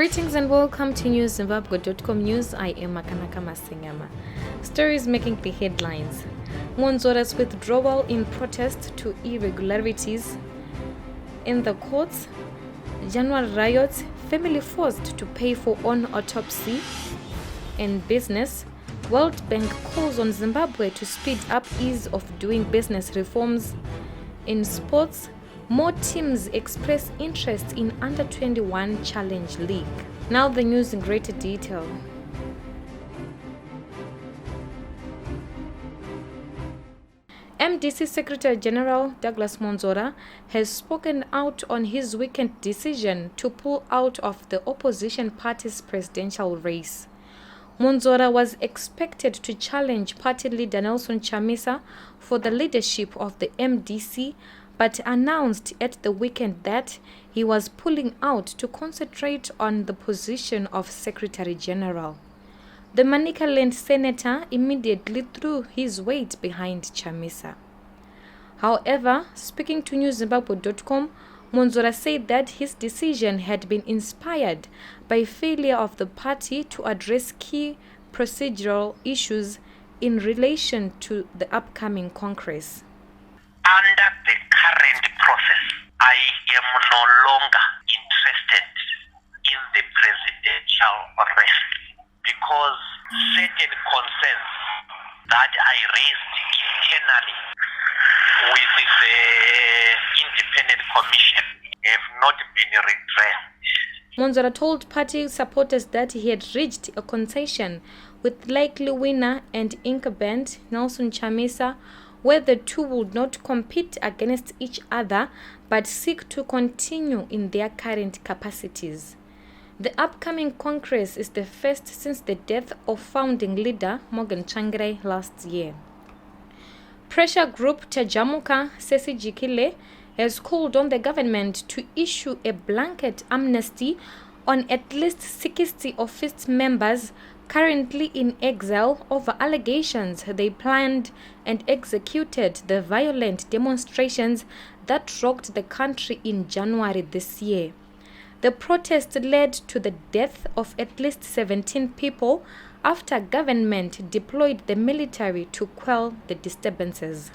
Greetings and welcome to newszimbabwe.com news. I am Makanaka Masengama. Stories making the headlines. Mwonzoras withdrawal in protest to irregularities in the courts. January riots, family forced to pay for own autopsy. In business, World Bank calls on Zimbabwe to speed up ease of doing business reforms. In sports, more teams express interest in Under-21 Challenge League. Now the news in greater detail. MDC Secretary General Douglas Mwonzora has spoken out on his weekend decision to pull out of the opposition party's presidential race. Mwonzora was expected to challenge party leader Nelson Chamisa for the leadership of the MDC, but announced at the weekend that he was pulling out to concentrate on the position of Secretary General. The Manicaland senator immediately threw his weight behind Chamisa. However, speaking to newszimbabwe.com, Mwonzora said that his decision had been inspired by failure of the party to address key procedural issues in relation to the upcoming Congress. Under the current process, I am no longer interested in the presidential race because certain concerns that I raised internally with the independent commission have not been redressed. Mwonzora told party supporters that he had reached a concession with likely winner and incumbent Nelson Chamisa, where the two would not compete against each other but seek to continue in their current capacities. The upcoming Congress is the first since the death of founding leader Morgan Tsvangirai last year. Pressure group Tajamuka Sesi Jikile has called on the government to issue a blanket amnesty on at least 60 of its members currently in exile over allegations they planned and executed the violent demonstrations that rocked the country in January this year. The protest led to the death of at least 17 people after government deployed the military to quell the disturbances.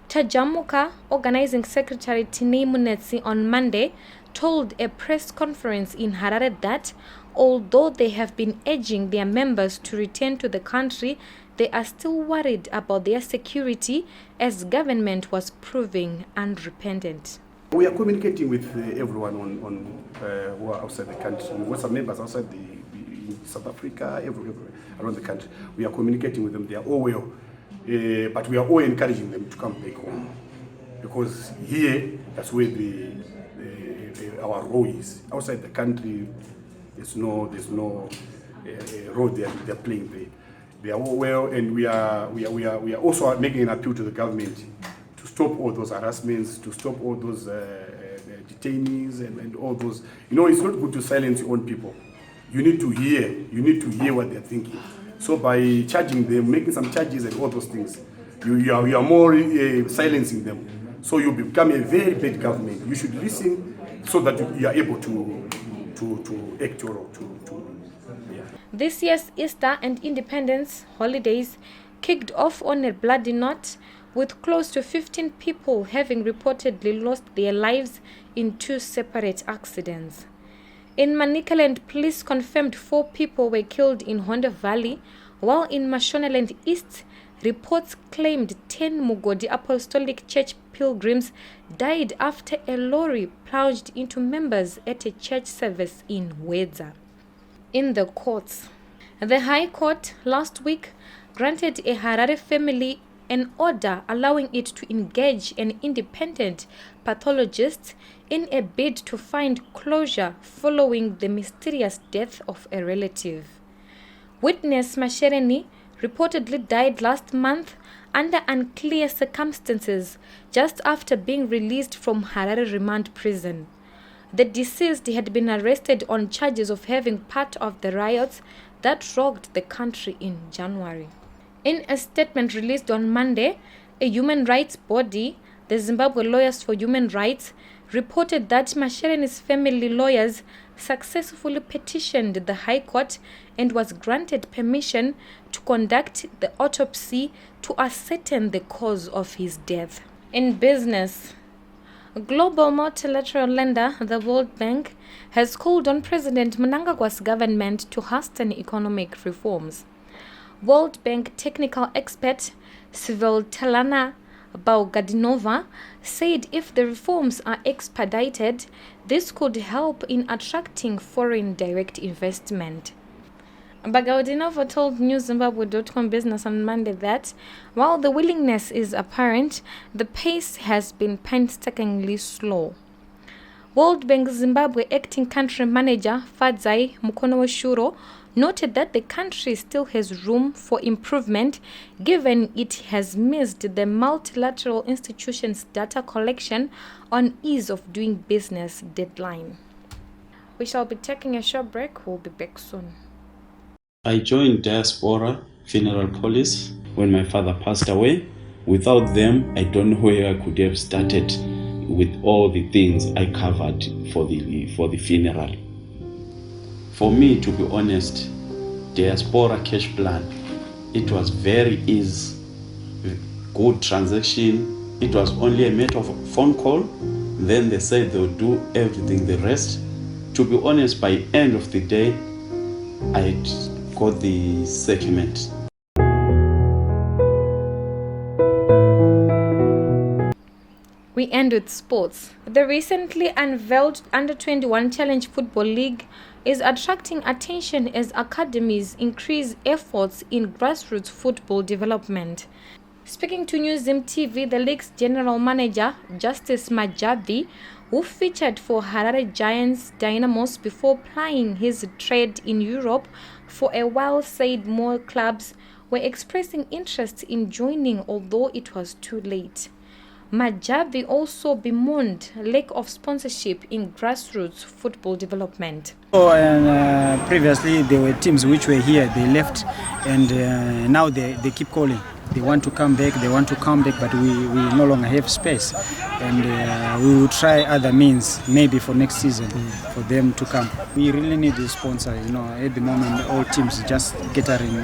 Tajamuka organizing secretary Tinei Munetsi on Monday told a press conference in Harare that although they have been urging their members to return to the country, they are still worried about their security as government was proving unrepentant. We are communicating with everyone who are outside the country. We've got some members outside in South Africa, everywhere around the country. We are communicating with them. They are all well, but we are all encouraging them to come back home because here, that's where our role is. Outside the country, there's no role they're playing there. They are all well, and we are also making an appeal to the government to stop all those harassments, to stop all those detainees and all those. You know, it's not good to silence your own people. You need to hear what they're thinking. So by charging them, making some charges and all those things, you are more silencing them. So you become a very bad government. You should listen so that you are able to act or yeah. This year's Easter and Independence holidays kicked off on a bloody note, with close to 15 people having reportedly lost their lives in two separate accidents. In Manicaland, police confirmed 4 people were killed in Honda Valley, while in Mashonaland East, reports claimed 10 Mugodi Apostolic Church pilgrims died after a lorry plunged into members at a church service in Wedza. In the courts, the High Court last week granted a Harare family an order allowing it to engage an independent pathologist in a bid to find closure following the mysterious death of a relative. Witness Mashereni reportedly died last month under unclear circumstances just after being released from Harare remand prison. The deceased had been arrested on charges of having part of the riots that rocked the country in January. In a statement released on Monday, a human rights body The Zimbabwe Lawyers for Human Rights reported that Masherene's family lawyers successfully petitioned the High Court and was granted permission to conduct the autopsy to ascertain the cause of his death. In business, a global multilateral lender, the World Bank, has called on President Mnangagwa's government to hasten economic reforms. World Bank technical expert Svitlana Baugadinova said if the reforms are expedited, this could help in attracting foreign direct investment. Baugadinova told NewZimbabwe.com Business on Monday that while the willingness is apparent, the pace has been painstakingly slow. World Bank Zimbabwe acting country manager Fadzai Mukonoweshuro noted that the country still has room for improvement given it has missed the multilateral institution's data collection on ease of doing business deadline. We shall be taking a short break. We'll be back soon. I joined Diaspora Funeral Police when my father passed away. Without them, I don't know where I could have started with all the things I covered for the funeral. For me, to be honest, Diaspora Cash Plan, it was very easy, good transaction. It was only a matter of a phone call. Then they said they would do everything the rest. To be honest, by end of the day, I got the settlement. We end with sports. The recently unveiled Under-21 Challenge Football League is attracting attention as academies increase efforts in grassroots football development. Speaking to Newzim TV, the league's general manager, Justice Majabi, who featured for Harare Giants Dynamos before plying his trade in Europe for a while, said more clubs were expressing interest in joining, although it was too late. Majabi also bemoaned lack of sponsorship in grassroots football development. Previously there were teams which were here, they left, and now they keep calling. They want to come back, but we no longer have space, and we will try other means maybe for next season for them to come. We really need a sponsor. At the moment all teams just gathering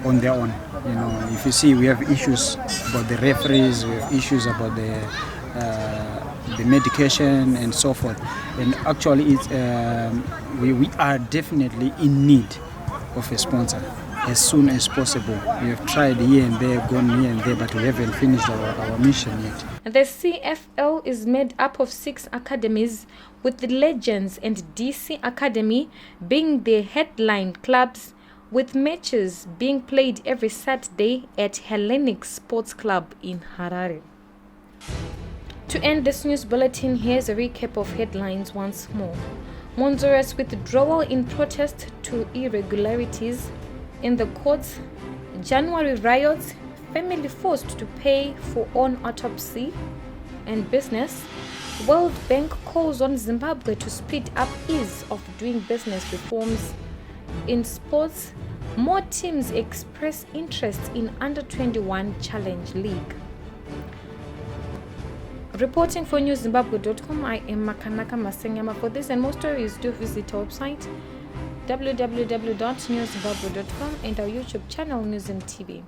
on their own. If you see, we have issues about the referees, we have issues about the medication and so forth, and actually we are definitely in need of a sponsor as soon as possible. We have tried here and there, gone here and there, but we haven't finished our mission yet. The CFL is made up of 6 academies, with the Legends and DC Academy being the headline clubs, with matches being played every Saturday at Hellenic Sports Club in Harare. To end this news bulletin, here's a recap of headlines once more. Mwonzoras withdrawal in protest to irregularities in the courts. January riots, family forced to pay for own autopsy. And business, World Bank calls on Zimbabwe to speed up ease of doing business reforms. In sports, more teams express interest in Under-21 Challenge League. Reporting for NewZimbabwe.com, I am Makanaka Masenyama. For this and more stories, do visit our website www.newzimbabwe.com and our YouTube channel Newzim TV.